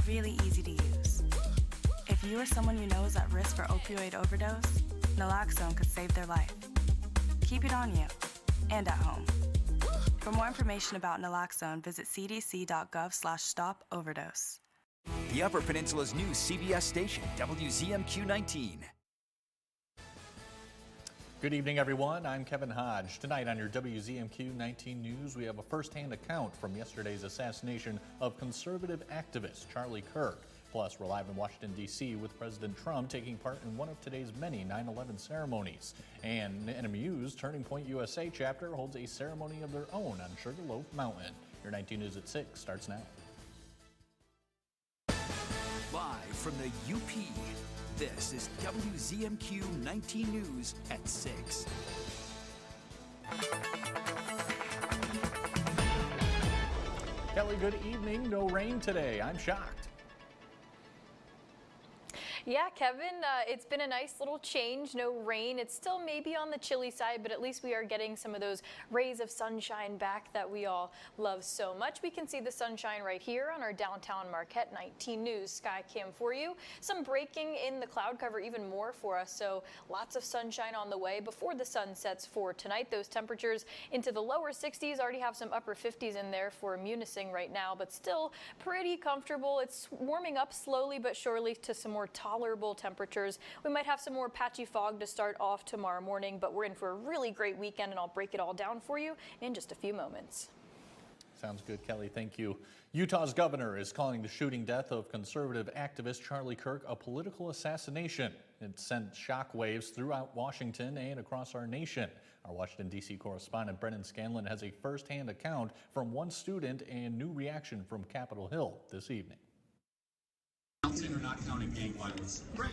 really easy to use. If you or someone you know is at risk for opioid overdose, naloxone could save their life. Keep it on you and at home. For more information about naloxone, visit cdc.gov/stop-overdose. The Upper Peninsula's new CBS station, WZMQ 19. Good evening, everyone. I'm Kevin Hodge. Tonight on your WZMQ 19 News, we have a first-hand account from yesterday's assassination of conservative activist Charlie Kirk. Plus, we're live in Washington, D.C. with President Trump taking part in one of today's many 9/11 ceremonies. And NMU's Turning Point USA chapter holds a ceremony of their own on Sugarloaf Mountain. Your 19 News at 6 starts now. Live from the UP, this is WZMQ 19 News at 6. Kelly, good evening. No rain today. I'm shocked. Yeah, Kevin, it's been a nice little change. No rain. It's still maybe on the chilly side, but at least we are getting some of those rays of sunshine back that we all love so much. We can see the sunshine right here on our downtown Marquette 19 News sky cam for you. Some breaking in the cloud cover even more for us, so lots of sunshine on the way before the sun sets for tonight. Those temperatures into the lower 60s, already have some upper 50s in there for Munising right now, but still pretty comfortable. It's warming up slowly but surely to some more tolerable temperatures. We might have some more patchy fog to start off tomorrow morning, but we're in for a really great weekend, and I'll break it all down for you in just a few moments. Sounds good, Kelly. Thank you. Utah's governor is calling the shooting death of conservative activist Charlie Kirk a political assassination. It sent shockwaves throughout Washington and across our nation. Our Washington, D.C. correspondent Brendan Scanlon has a first-hand account from one student and new reaction from Capitol Hill this evening. Counting or not counting gang violence? Great.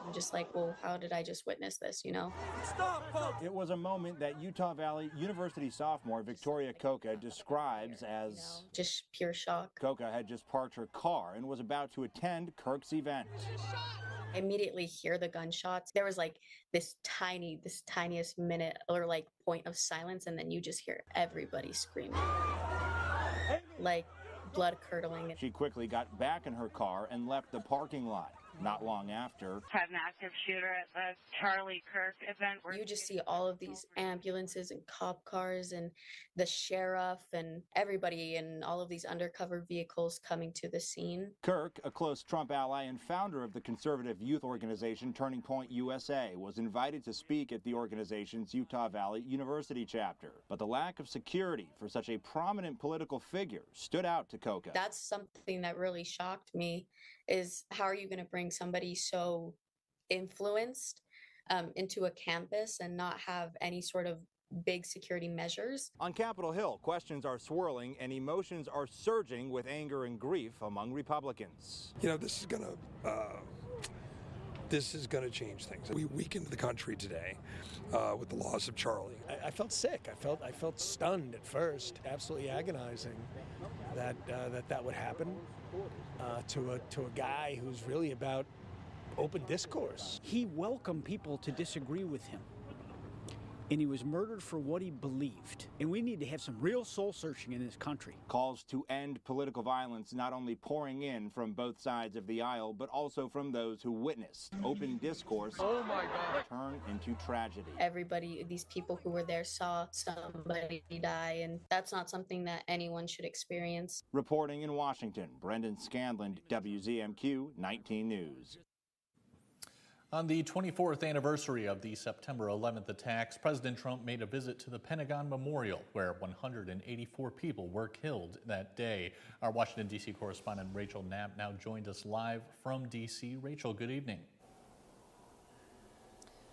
I'm just like, well, how did I just witness this, you know? Stop, folks! It was a moment that Utah Valley University sophomore Victoria Coca describes as just pure shock. Coca had just parked her car and was about to attend Kirk's event. I immediately hear the gunshots. There was like this tiniest minute or like point of silence, and then you just hear everybody screaming. Like blood curdling. She quickly got back in her car and left the parking lot. Not long after, had an active shooter at the Charlie Kirk event. You just see all of these ambulances and cop cars and the sheriff and everybody in all of these undercover vehicles coming to the scene. Kirk, a close Trump ally and founder of the conservative youth organization Turning Point USA, was invited to speak at the organization's Utah Valley University chapter. But the lack of security for such a prominent political figure stood out to Coca. That's something that really shocked me, is how are you going to bring somebody so influenced into a campus and not have any sort of big security measures? On Capitol Hill, questions are swirling and emotions are surging with anger and grief among Republicans. You know, this is going to change things. We weakened the country today with the loss of Charlie. I felt sick. I felt stunned at first, absolutely agonizing that would happen to a guy who's really about open discourse. He welcomed people to disagree with him, and he was murdered for what he believed. And we need to have some real soul searching in this country. Calls to end political violence not only pouring in from both sides of the aisle, but also from those who witnessed open discourse turn into tragedy. Everybody, these people who were there, saw somebody die, and that's not something that anyone should experience. Reporting in Washington, Brendan Scanlon, WZMQ 19 News. On the 24th anniversary of the September 11th attacks, President Trump made a visit to the Pentagon Memorial, where 184 people were killed that day. Our Washington, D.C. correspondent Rachel Knapp now joined us live from D.C. Rachel, good evening.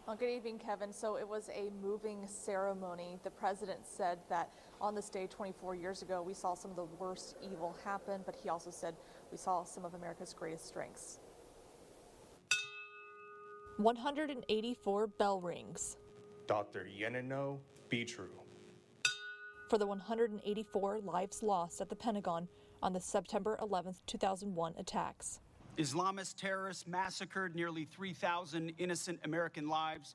Well, good evening, Kevin. So it was a moving ceremony. The president said that on this day 24 years ago, we saw some of the worst evil happen, but he also said we saw some of America's greatest strengths. 184 bell rings. Dr. Yenino, be true. For the 184 lives lost at the Pentagon on the September 11th, 2001 attacks. Islamist terrorists massacred nearly 3,000 innocent American lives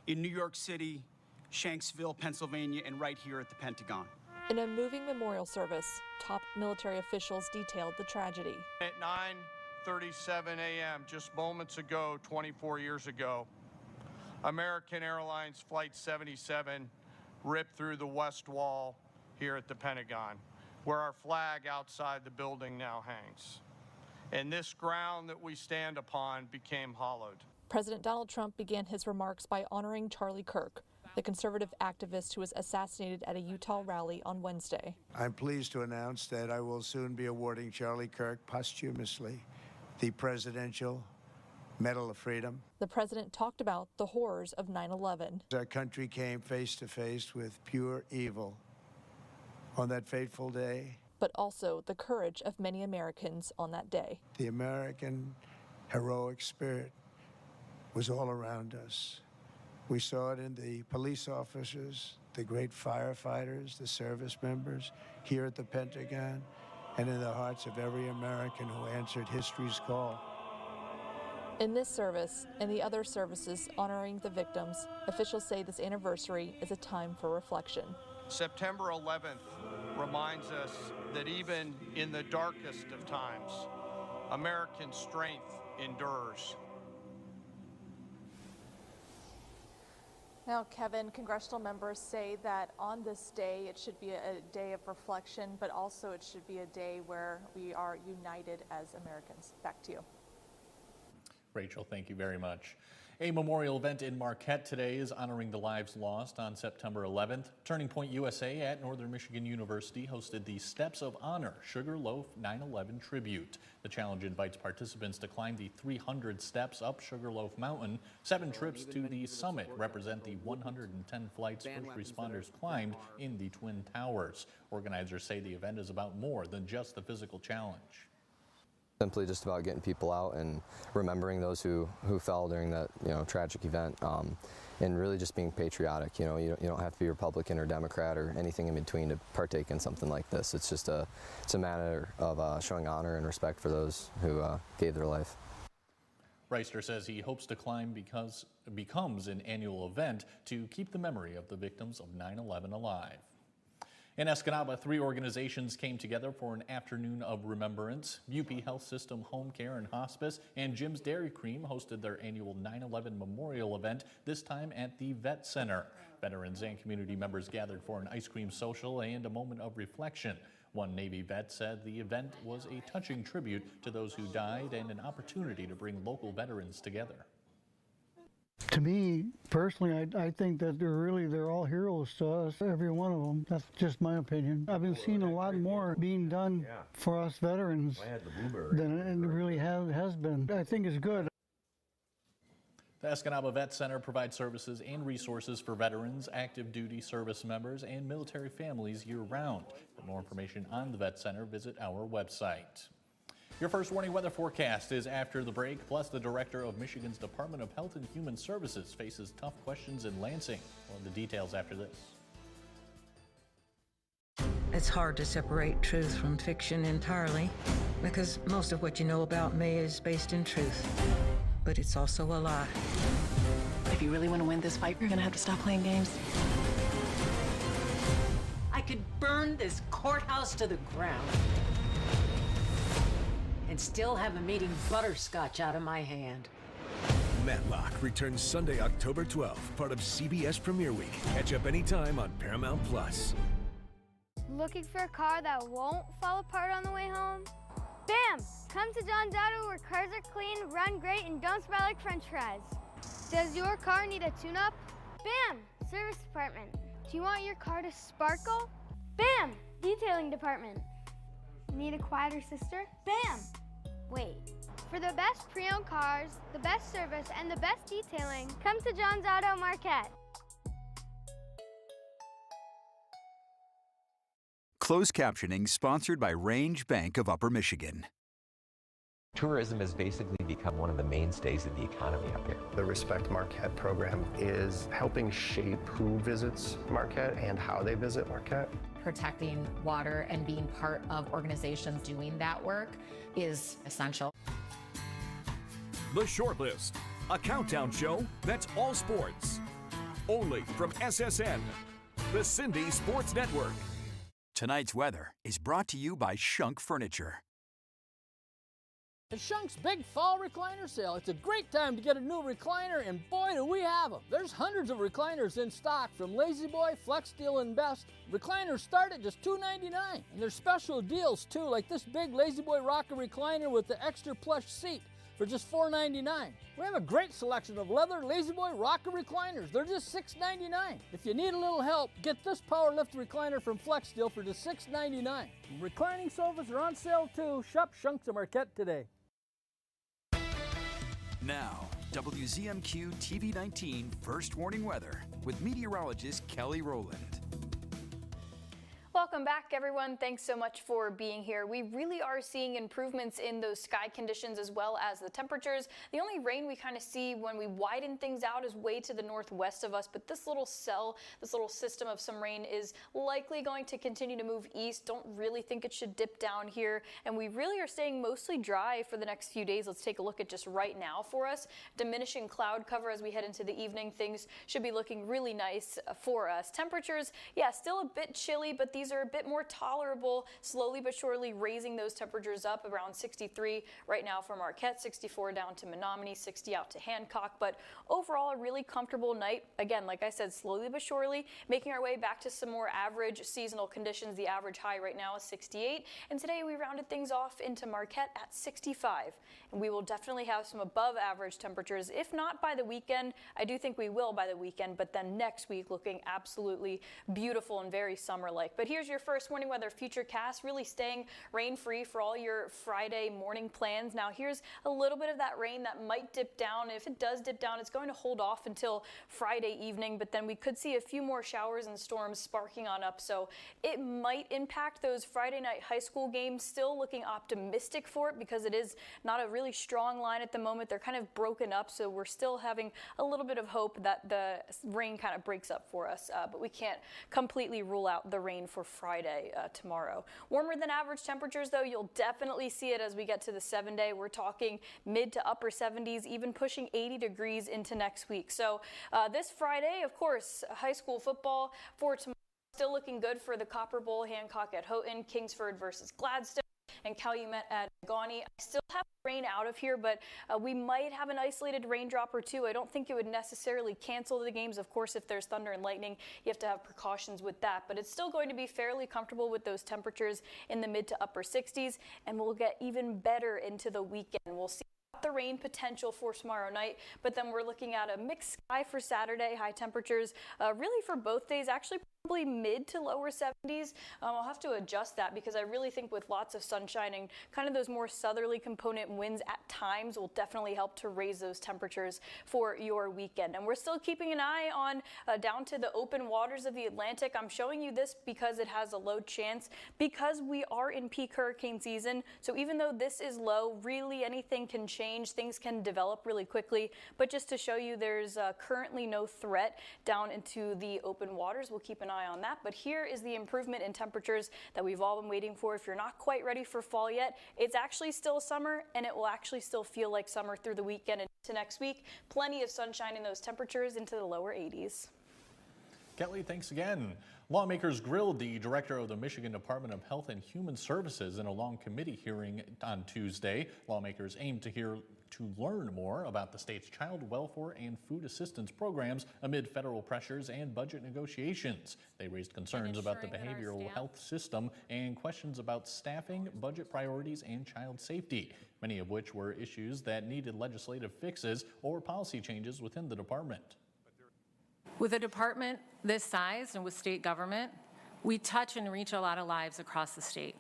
in New York City, Shanksville, Pennsylvania, and right here at the Pentagon. In a moving memorial service, top military officials detailed the tragedy. At 9:37 a.m., just moments ago, 24 years ago, American Airlines Flight 77 ripped through the west wall here at the Pentagon, where our flag outside the building now hangs. And this ground that we stand upon became hollowed. President Donald Trump began his remarks by honoring Charlie Kirk, the conservative activist who was assassinated at a Utah rally on Wednesday. I'm pleased to announce that I will soon be awarding Charlie Kirk posthumously the Presidential Medal of Freedom. The president talked about the horrors of 9/11. Our country came face to face with pure evil on that fateful day. But also the courage of many Americans on that day. The American heroic spirit was all around us. We saw it in the police officers, the great firefighters, the service members here at the Pentagon, and in the hearts of every American who answered history's call. In this service and the other services honoring the victims, officials say this anniversary is a time for reflection. September 11th reminds us that even in the darkest of times, American strength endures. Now, Kevin, congressional members say that on this day, it should be a day of reflection, but also it should be a day where we are united as Americans. Back to you. Rachel, thank you very much. A memorial event in Marquette today is honoring the lives lost on September 11th. Turning Point USA at Northern Michigan University hosted the Steps of Honor Sugarloaf 9/11 tribute. The challenge invites participants to climb the 300 steps up Sugarloaf Mountain. 7 trips to the summit represent the 110 flights first responders climbed in the Twin Towers. Organizers say the event is about more than just the physical challenge. Simply just about getting people out and remembering those who fell during that tragic event, and really just being patriotic. You don't have to be Republican or Democrat or anything in between to partake in something like this. It's just it's a matter of showing honor and respect for those who gave their life. Reister says he hopes to climb becomes an annual event to keep the memory of the victims of 9/11 alive. In Escanaba, 3 organizations came together for an afternoon of remembrance. UP Health System Home Care and Hospice and Jim's Dairy Cream hosted their annual 9/11 memorial event, this time at the Vet Center. Veterans and community members gathered for an ice cream social and a moment of reflection. One Navy vet said the event was a touching tribute to those who died and an opportunity to bring local veterans together. To me, personally, I think that they're all heroes to us, every one of them. That's just my opinion. I've been seeing a lot more being done for us veterans than it really has been. I think it's good. The Escanaba Vet Center provides services and resources for veterans, active duty service members, and military families year-round. For more information on the Vet Center, visit our website. Your first warning weather forecast is after the break, plus the director of Michigan's Department of Health and Human Services faces tough questions in Lansing. Well, the details after this. It's hard to separate truth from fiction entirely, because most of what you know about me is based in truth. But it's also a lie. If you really want to win this fight, you're gonna have to stop playing games. I could burn this courthouse to the ground and still haven't eaten butterscotch out of my hand. Matlock returns Sunday, October 12th, part of CBS Premiere Week. Catch up anytime on Paramount Plus. Looking for a car that won't fall apart on the way home? Bam! Come to John's Auto where cars are clean, run great, and don't smell like french fries. Does your car need a tune-up? Bam! Service department. Do you want your car to sparkle? Bam! Detailing department. Need a quieter sister? Bam! Wait. For the best pre-owned cars, the best service, and the best detailing, come to John's Auto Marquette. Closed captioning sponsored by Range Bank of Upper Michigan. Tourism has basically become one of the mainstays of the economy up here. The Respect Marquette program is helping shape who visits Marquette and how they visit Marquette. Protecting water and being part of organizations doing that work is essential. The Shortlist, a countdown show that's all sports. Only from SSN, the Cindy Sports Network. Tonight's weather is brought to you by Shunk Furniture. At Shunk's Big Fall Recliner Sale, it's a great time to get a new recliner, and boy do we have them. There's hundreds of recliners in stock from La-Z-Boy, Flex Steel, and Best. Recliners start at just $2.99, and there's special deals too, like this big La-Z-Boy rocker recliner with the extra plush seat for just $4.99. We have a great selection of leather La-Z-Boy rocker recliners. They're just $6.99. If you need a little help, get this power lift recliner from Flex Steel for just $6.99. Reclining sofas are on sale too. Shop Shunk's of Marquette today. Now, WZMQ TV19 First Warning Weather with meteorologist Kelly Rowland. Welcome back, everyone. Thanks so much for being here. We really are seeing improvements in those sky conditions as well as the temperatures. The only rain we kind of see when we widen things out is way to the northwest of us, but this little cell, this little system of some rain is likely going to continue to move east. Don't really think it should dip down here, and we really are staying mostly dry for the next few days. Let's take a look at just right now for us. Diminishing cloud cover as we head into the evening. Things should be looking really nice for us. Temperatures, yeah, still a bit chilly, but these are a bit more tolerable, slowly but surely raising those temperatures up around 63 right now for Marquette, 64 down to Menominee, 60 out to Hancock, but overall a really comfortable night. Again, like I said, slowly but surely making our way back to some more average seasonal conditions. The average high right now is 68, and today we rounded things off into Marquette at 65, and we will definitely have some above average temperatures, if not by the weekend. I do think we will by the weekend, but then next week looking absolutely beautiful and very summer-like. But here's your first morning weather future cast, really staying rain-free for all your Friday morning plans. Now here's a little bit of that rain that might dip down. If it does dip down, it's going to hold off until Friday evening, but then we could see a few more showers and storms sparking on up, so it might impact those Friday night high school games. Still looking optimistic for it because it is not a really strong line at the moment. They're kind of broken up, so we're still having a little bit of hope that the rain kind of breaks up for us, but we can't completely rule out the rain for Friday tomorrow. Warmer than average temperatures, though, you'll definitely see it as we get to the 7-day. We're talking mid to upper 70s, even pushing 80 degrees into next week. So this Friday, of course, high school football for tomorrow. Still looking good for the Copper Bowl, Hancock at Houghton, Kingsford versus Gladstone, and Calumet at Gawney. I still have rain out of here, but we might have an isolated raindrop or two. I don't think it would necessarily cancel the games. Of course, if there's thunder and lightning, you have to have precautions with that, but it's still going to be fairly comfortable with those temperatures in the mid to upper 60s, and we'll get even better into the weekend. We'll see the rain potential for tomorrow night, but then we're looking at a mixed sky for Saturday. High temperatures really for both days, actually probably mid to lower 70s. I'll have to adjust that because I really think with lots of sunshine and kind of those more southerly component winds at times will definitely help to raise those temperatures for your weekend. And we're still keeping an eye on down to the open waters of the Atlantic. I'm showing you this because it has a low chance, because we are in peak hurricane season. So even though this is low, really anything can change. Things can develop really quickly. But just to show you, there's currently no threat down into the open waters. We'll keep an eye on that, but here is the improvement in temperatures that we've all been waiting for. If you're not quite ready for fall yet, it's actually still summer, and it will actually still feel like summer through the weekend and into next week. Plenty of sunshine in those temperatures into the lower 80s. Kelly, thanks again. Lawmakers grilled the director of the Michigan Department of Health and Human Services in a long committee hearing on Tuesday. Lawmakers aim to learn more about the state's child welfare and food assistance programs amid federal pressures and budget negotiations. They raised concerns about the behavioral health system and questions about staffing, budget priorities, and child safety, many of which were issues that needed legislative fixes or policy changes within the department. With a department this size and with state government, we touch and reach a lot of lives across the state.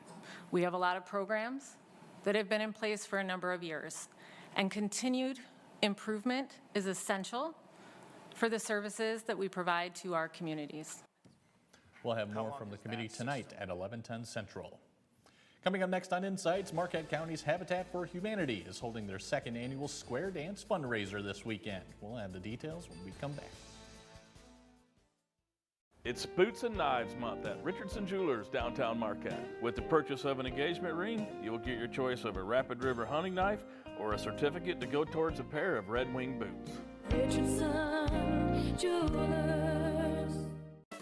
We have a lot of programs that have been in place for a number of years, and continued improvement is essential for the services that we provide to our communities. We'll have more from the committee tonight at 11:10 Central. Coming up next on Insights, Marquette County's Habitat for Humanity is holding their second annual Square Dance fundraiser this weekend. We'll add the details when we come back. It's Boots and Knives Month at Richardson Jewelers, downtown Marquette. With the purchase of an engagement ring, you'll get your choice of a Rapid River hunting knife or a certificate to go towards a pair of Red Wing boots. Richardson Jewelers.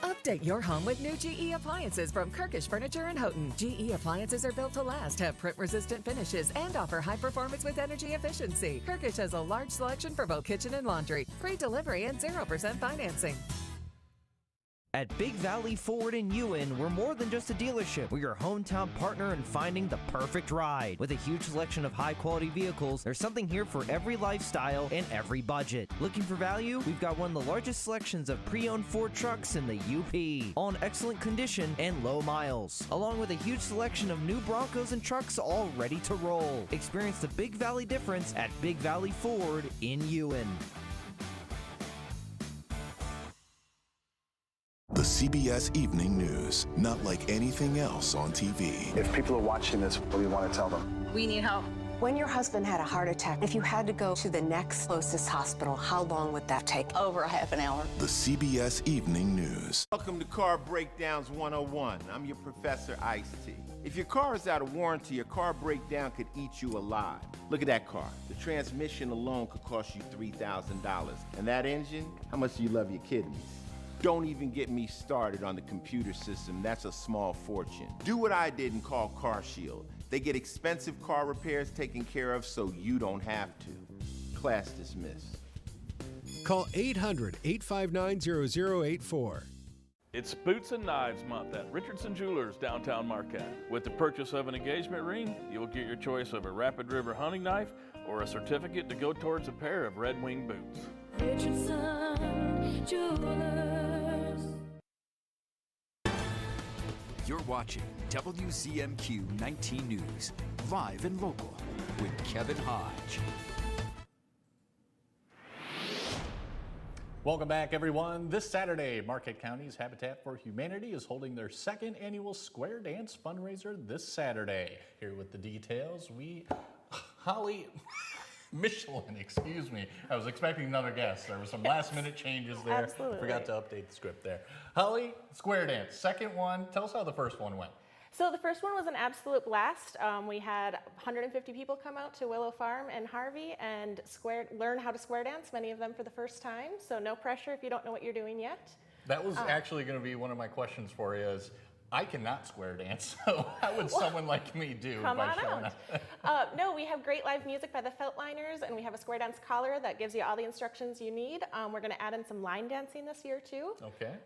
Up Update your home with new GE appliances from Kirkish Furniture in Houghton. GE appliances are built to last, have print-resistant finishes, and offer high performance with energy efficiency. Kirkish has a large selection for both kitchen and laundry. Free delivery and 0% financing. At Big Valley Ford in Ewan, we're more than just a dealership. We're your hometown partner in finding the perfect ride. With a huge selection of high-quality vehicles, there's something here for every lifestyle and every budget. Looking for value? We've got one of the largest selections of pre-owned Ford trucks in the UP, all in excellent condition and low miles, along with a huge selection of new Broncos and trucks all ready to roll. Experience the Big Valley difference at Big Valley Ford in Ewan. The CBS Evening News, not like anything else on TV. If people are watching this, what do you want to tell them? We need help. When your husband had a heart attack, if you had to go to the next closest hospital, how long would that take? Over a half an hour. The CBS Evening News. Welcome to Car Breakdowns 101. I'm your Professor Ice-T. If your car is out of warranty, a car breakdown could eat you alive. Look at that car. The transmission alone could cost you $3,000. And that engine? How much do you love your kidneys? Don't even get me started on the computer system. That's a small fortune. Do what I did and call Car Shield. They get expensive car repairs taken care of so you don't have to. Class dismissed. Call 800-859-0084. It's Boots and Knives Month at Richardson Jewelers, downtown Marquette. With the purchase of an engagement ring, you'll get your choice of a Rapid River hunting knife or a certificate to go towards a pair of Red Wing boots. Richardson Jewelers. You're watching WZMQ 19 News, live and local, with Kevin Hodge. Welcome back, everyone. This Saturday, Marquette County's Habitat for Humanity is holding their second annual Square Dance fundraiser this Saturday. Here with the details, Holly Michelin, excuse me. I was expecting another guest. There were some last-minute changes there. Absolutely. Forgot to update the script there. Holly, Square Dance, second one. Tell us how the first one went. So the first one was an absolute blast. We had 150 people come out to Willow Farm and Harvey and learn how to square dance, many of them for the first time. So no pressure if you don't know what you're doing yet. That was actually going to be one of my questions for you is, I cannot square dance, so how would someone like me do by showing up? No, we have great live music by the Feltliners, and we have a square dance collar that gives you all the instructions you need. We're going to add in some line dancing this year, too. Okay.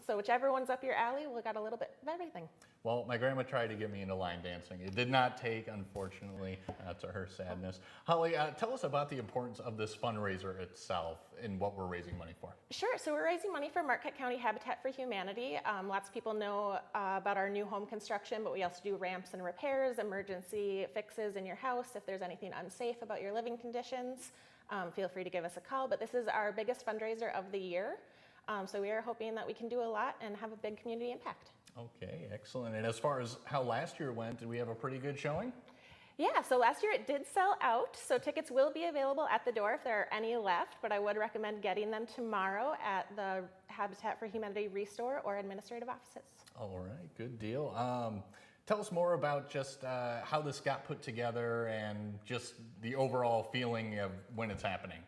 So whichever one's up your alley, we've got a little bit of everything. Well, my grandma tried to get me into line dancing. It did not take, unfortunately, to her sadness. Holly, tell us about the importance of this fundraiser itself and what we're raising money for. Sure. So we're raising money for Marquette County Habitat for Humanity. Lots of people know about our new home construction, but we also do ramps and repairs, emergency fixes in your house. If there's anything unsafe about your living conditions, feel free to give us a call. But this is our biggest fundraiser of the year. So we are hoping that we can do a lot and have a big community impact. Okay, excellent. And as far as how last year went, did we have a pretty good showing? Yeah, so last year it did sell out, so tickets will be available at the door if there are any left, but I would recommend getting them tomorrow at the Habitat for Humanity Restore or administrative offices. All right, good deal. Tell us more about just how this got put together and just the overall feeling of when it's happening.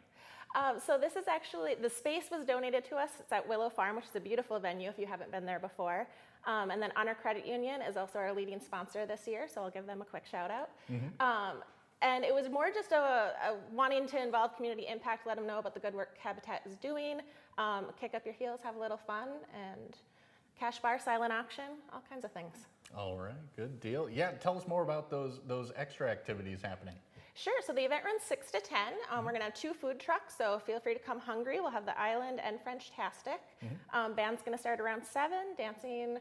So this is actually, the space was donated to us. It's at Willow Farm, which is a beautiful venue if you haven't been there before. And then Honor Credit Union is also our leading sponsor this year, so I'll give them a quick shout out. And it was more just a wanting to involve community impact, let them know about the good work Habitat is doing, kick up your heels, have a little fun, and cash bar, silent auction, all kinds of things. All right, good deal. Yeah, tell us more about those extra activities happening. Sure, so the event runs 6 to 10. We're going to have 2 food trucks, so feel free to come hungry. We'll have the Island and French-tastic. Band's going to start around 7, dancing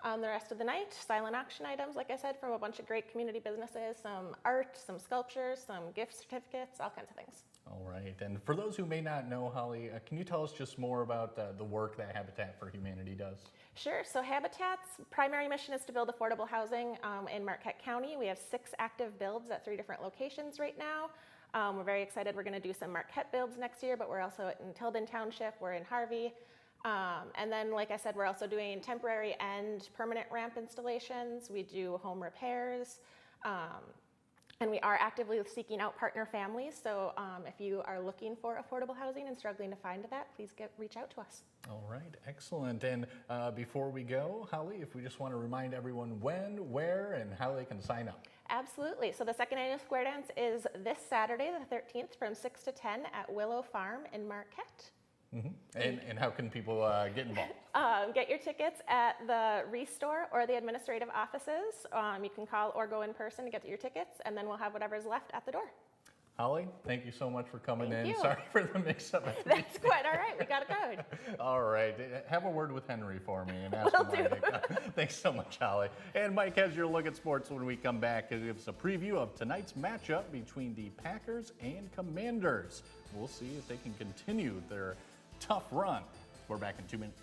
the rest of the night. Silent auction items, like I said, from a bunch of great community businesses, some art, some sculptures, some gift certificates, all kinds of things. All right, and for those who may not know, Holly, can you tell us just more about the work that Habitat for Humanity does? Sure, so Habitat's primary mission is to build affordable housing in Marquette County. We have 6 active builds at 3 different locations right now. We're very excited. We're going to do some Marquette builds next year, but we're also in Tilden Township, we're in Harvey. And then, like I said, we're also doing temporary and permanent ramp installations. We do home repairs. And we are actively seeking out partner families. So if you are looking for affordable housing and struggling to find that, please reach out to us. All right, excellent. And before we go, Holly, if we just want to remind everyone when, where, and how they can sign up. Absolutely. So the second annual Square Dance is this Saturday, the 13th, from 6 to 10 at Willow Farm in Marquette. And how can people get involved? Get your tickets at the Restore or the administrative offices. You can call or go in person to get your tickets, and then we'll have whatever's left at the door. Holly, thank you so much for coming in. Thank you. Sorry for the mix-up. That's quite all right. We got it covered. All right. Have a word with Henry for me and ask him why to come. Thanks so much, Holly. And Mike has your look at sports when we come back. It gives a preview of tonight's matchup between the Packers and Commanders. We'll see if they can continue their tough run. We're back in 2 minutes.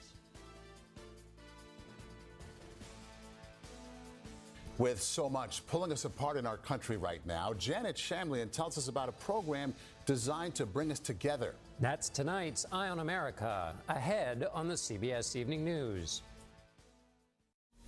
With so much pulling us apart in our country right now, Janet Shamlian tells us about a program designed to bring us together. That's tonight's Eye on America, ahead on the CBS Evening News.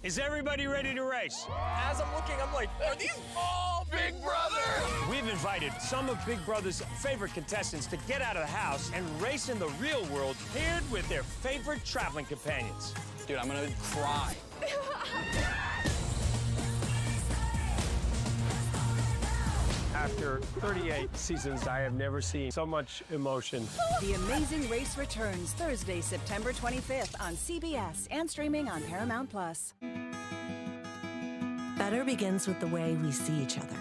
Is everybody ready to race? As I'm looking, I'm like, are these all Big Brother? We've invited some of Big Brother's favorite contestants to get out of the house and race in the real world, paired with their favorite traveling companions. Dude, I'm gonna cry. After 38 seasons, I have never seen so much emotion. The Amazing Race returns Thursday, September 25th on CBS and streaming on Paramount+. Better begins with the way we see each other.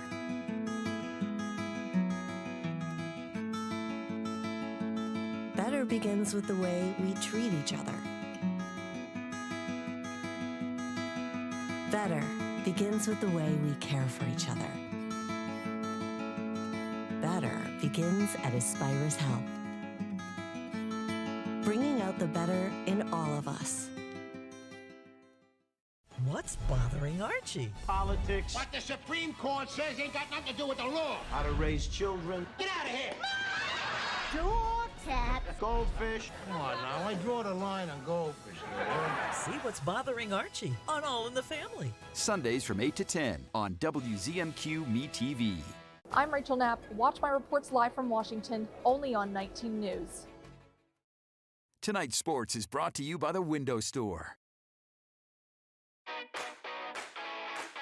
Better begins with the way we treat each other. Better begins with the way we care for each other. Better begins at Aspirus Health. Bringing out the better in all of us. What's bothering Archie? Politics. What the Supreme Court says ain't got nothing to do with the law. How to raise children. Get out of here! Door tap. Goldfish. Come on now, I draw the line on goldfish. See what's bothering Archie on All in the Family. Sundays from 8 to 10 on WZMQ Me TV. I'm Rachel Knapp. Watch my reports live from Washington, only on 19 News. Tonight's sports is brought to you by the Window Store.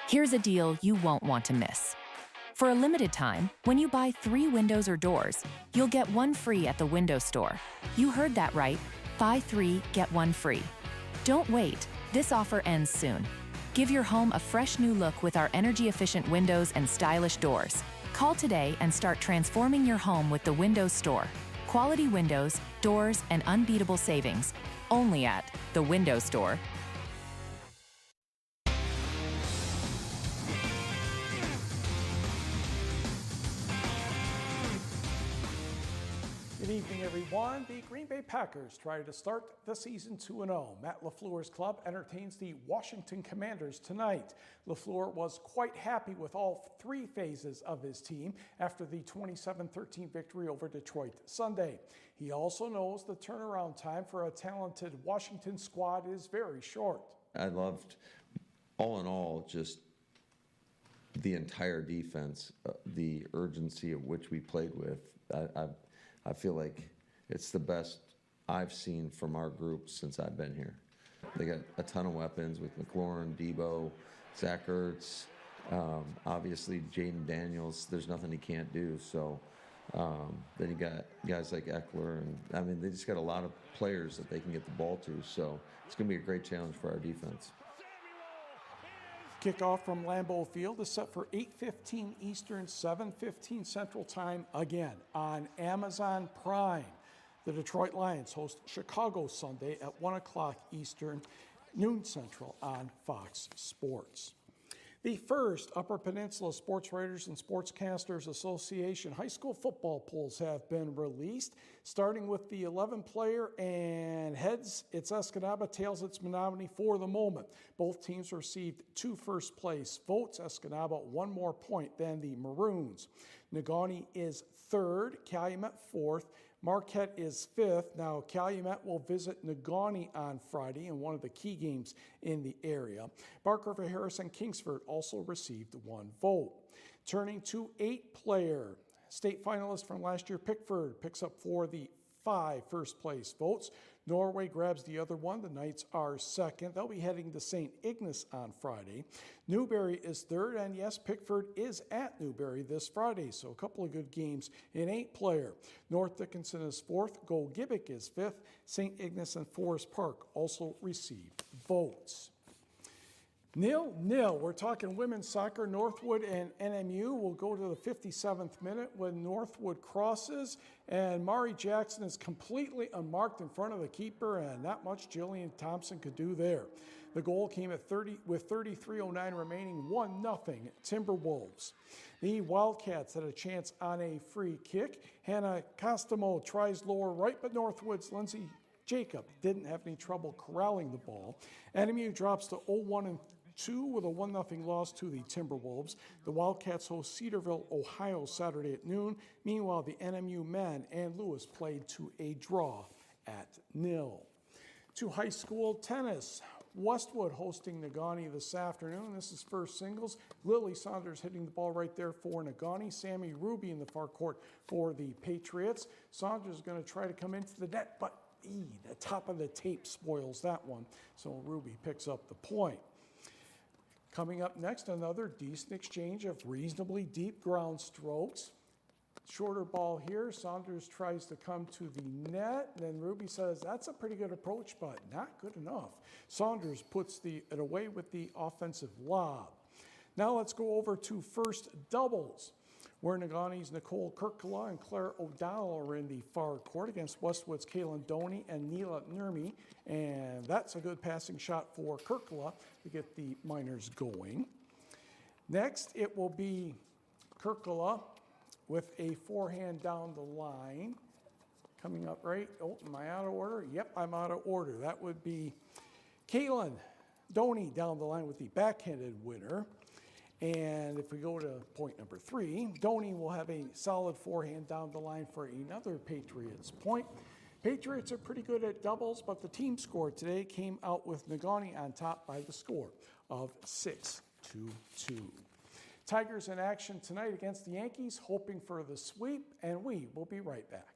Here's a deal you won't want to miss. For a limited time, when you buy 3 windows or doors, you'll get 1 free at the Window Store. You heard that right. Buy 3, get 1 free. Don't wait. This offer ends soon. Give your home a fresh new look with our energy-efficient windows and stylish doors. Call today and start transforming your home with the Windows Store. Quality windows, doors, and unbeatable savings. Only at the Windows Store. Good evening, everyone. The Green Bay Packers try to start the season 2-0. Matt LaFleur's club entertains the Washington Commanders tonight. LaFleur was quite happy with all 3 phases of his team after the 27-13 victory over Detroit Sunday. He also knows the turnaround time for a talented Washington squad is very short. I loved, all in all, just the entire defense, the urgency of which we played with. I feel like it's the best I've seen from our group since I've been here. They got a ton of weapons with McLaurin, Debo, Zach Ertz, obviously Jaden Daniels. There's nothing he can't do. So then you got guys like Eckler, and I mean they just got a lot of players that they can get the ball to. So it's going to be a great challenge for our defense. Kickoff from Lambeau Field is set for 8:15 Eastern, 7:15 Central Time, again on Amazon Prime. The Detroit Lions host Chicago Sunday at 1 o'clock Eastern, noon Central on Fox Sports. The first Upper Peninsula Sports Writers and Sportscasters Association high school football polls have been released, starting with the 11-player, and heads it's Escanaba, tails it's Menominee for the moment. Both teams received 2 first-place votes. Escanaba 1 more point than the Maroons. Negaunee is 3rd, Calumet 4th, Marquette is 5th. Now, Calumet will visit Negaunee on Friday in one of the key games in the area. Bark River, Harris, and Kingsford also received 1 vote. Turning to 8-player. State finalist from last year, Pickford, picks up 4 of the 5 first-place votes. Norway grabs the other one. The Knights are second. They'll be heading to St. Ignace on Friday. Newberry is third, and yes, Pickford is at Newberry this Friday, so a couple of good games in 8-player. North Dickinson is fourth. Gold-Gibbick is fifth. St. Ignace and Forest Park also received votes. 0-0. We're talking women's soccer. Northwood and NMU will go to the 57th minute when Northwood crosses, and Mari Jackson is completely unmarked in front of the keeper, and not much Jillian Thompson could do there. The goal came at 33:09 remaining, 1-0 Timberwolves. The Wildcats had a chance on a free kick. Hannah Costamo tries lower right, but Northwood's Lindsay Jacob didn't have any trouble corralling the ball. NMU drops to 0-1-2 with a 1-0 loss to the Timberwolves. The Wildcats host Cedarville, Ohio, Saturday at noon. Meanwhile, the NMU men and Lewis played to a draw at 0. To high school tennis. Westwood hosting Negaunee this afternoon. This is first singles. Lily Saunders hitting the ball right there for Negaunee. Sammy Ruby in the far court for the Patriots. Saunders is going to try to come into the net, but the top of the tape spoils that one. So Ruby picks up the point. Coming up next, another decent exchange of reasonably deep ground strokes. Shorter ball here. Saunders tries to come to the net. Then Ruby says, that's a pretty good approach, but not good enough. Saunders puts it away with the offensive lob. Now let's go over to first doubles, where Negaunee's Nicole Kirkala and Claire O'Donnell are in the far court against Westwood's Kaylin Doney and Neela Nurmi. And that's a good passing shot for Kirkala to get the Miners going. Next, it will be Kirkala with a forehand down the line. Coming up right. Oh, am I out of order? Yep, I'm out of order. That would be Kaylin Doney down the line with the backhanded winner. And if we go to point number 3, Doney will have a solid forehand down the line for another Patriots point. Patriots are pretty good at doubles, but the team score today came out with Negaunee on top by the score of 6-2. Tigers in action tonight against the Yankees, hoping for the sweep, and we will be right back.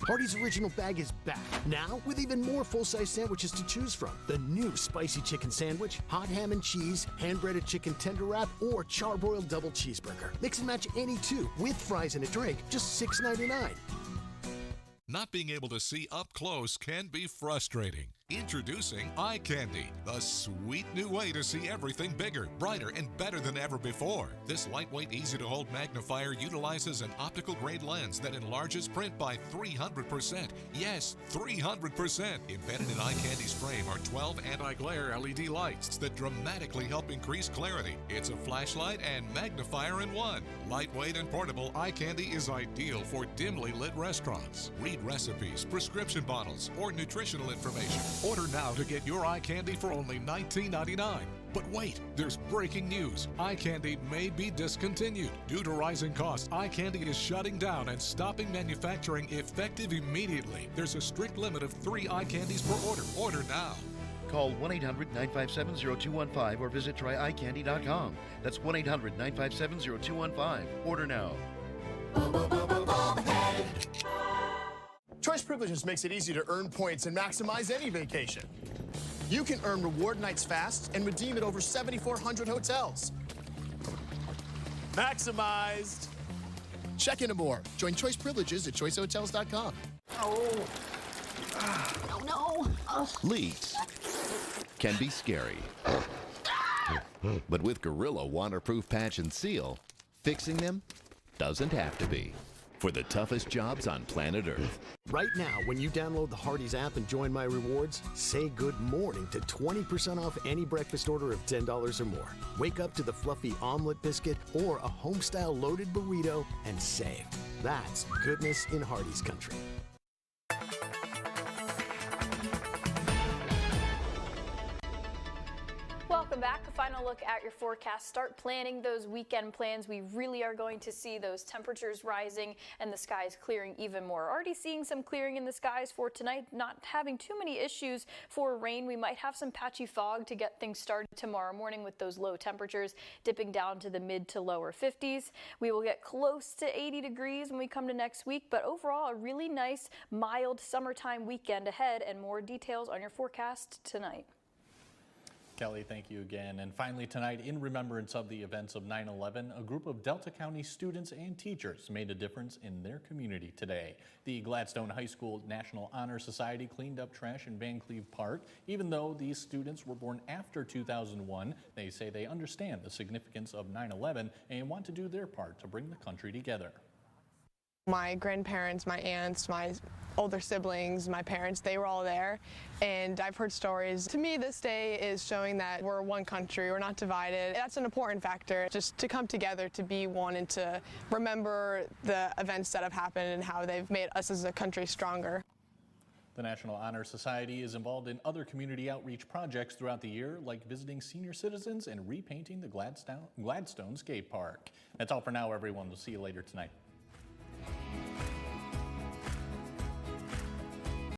Hardee's Original Bag is back, now with even more full-size sandwiches to choose from. The new spicy chicken sandwich, hot ham and cheese, hand-breaded chicken tender wrap, or charbroiled double cheeseburger. Mix and match any two, with fries and a drink, just $6.99. Not being able to see up close can be frustrating. Introducing Eye Candy, the sweet new way to see everything bigger, brighter, and better than ever before. This lightweight, easy-to-hold magnifier utilizes an optical-grade lens that enlarges print by 300%. Yes, 300%. Embedded in Eye Candy's frame are 12 anti-glare LED lights that dramatically help increase clarity. It's a flashlight and magnifier in one. Lightweight and portable, Eye Candy is ideal for dimly lit restaurants. Read recipes, prescription bottles, or nutritional information. Order now to get your Eye Candy for only $19.99. But wait, there's breaking news. Eye Candy may be discontinued. Due to rising costs, Eye Candy is shutting down and stopping manufacturing effective immediately. There's a strict limit of 3 Eye Candies per order. Order now. Call 1-800-957-0215 or visit tryEyeCandy.com. That's 1-800-957-0215. Order now. Choice Privileges makes it easy to earn points and maximize any vacation. You can earn reward nights fast and redeem at over 7,400 hotels. Maximized. Check into more. Join Choice Privileges at choicehotels.com. Oh no. Leaks can be scary. But with Gorilla Waterproof Patch and Seal, fixing them doesn't have to be. For the toughest jobs on planet Earth. Right now, when you download the Hardee's app and join My Rewards, say good morning to 20% off any breakfast order of $10 or more. Wake up to the fluffy omelet biscuit or a home-style loaded burrito and save. That's goodness in Hardee's country. Welcome back. The final look at your forecast. Start planning those weekend plans. We really are going to see those temperatures rising and the skies clearing even more. Already seeing some clearing in the skies for tonight, not having too many issues for rain. We might have some patchy fog to get things started tomorrow morning with those low temperatures dipping down to the mid to lower 50s. We will get close to 80 degrees when we come to next week, but overall a really nice mild summertime weekend ahead, and more details on your forecast tonight. Kelly, thank you again. And finally tonight, in remembrance of the events of 9/11, a group of Delta County students and teachers made a difference in their community today. The Gladstone High School National Honor Society cleaned up trash in Van Cleve Park. Even though these students were born after 2001, they say they understand the significance of 9/11 and want to do their part to bring the country together. My grandparents, my aunts, my older siblings, my parents, they were all there, and I've heard stories. To me, this day is showing that we're one country, we're not divided. That's an important factor, just to come together, to be one, and to remember the events that have happened and how they've made us as a country stronger. The National Honor Society is involved in other community outreach projects throughout the year, like visiting senior citizens and repainting the Gladstone Skate Park. That's all for now, everyone. We'll see you later tonight.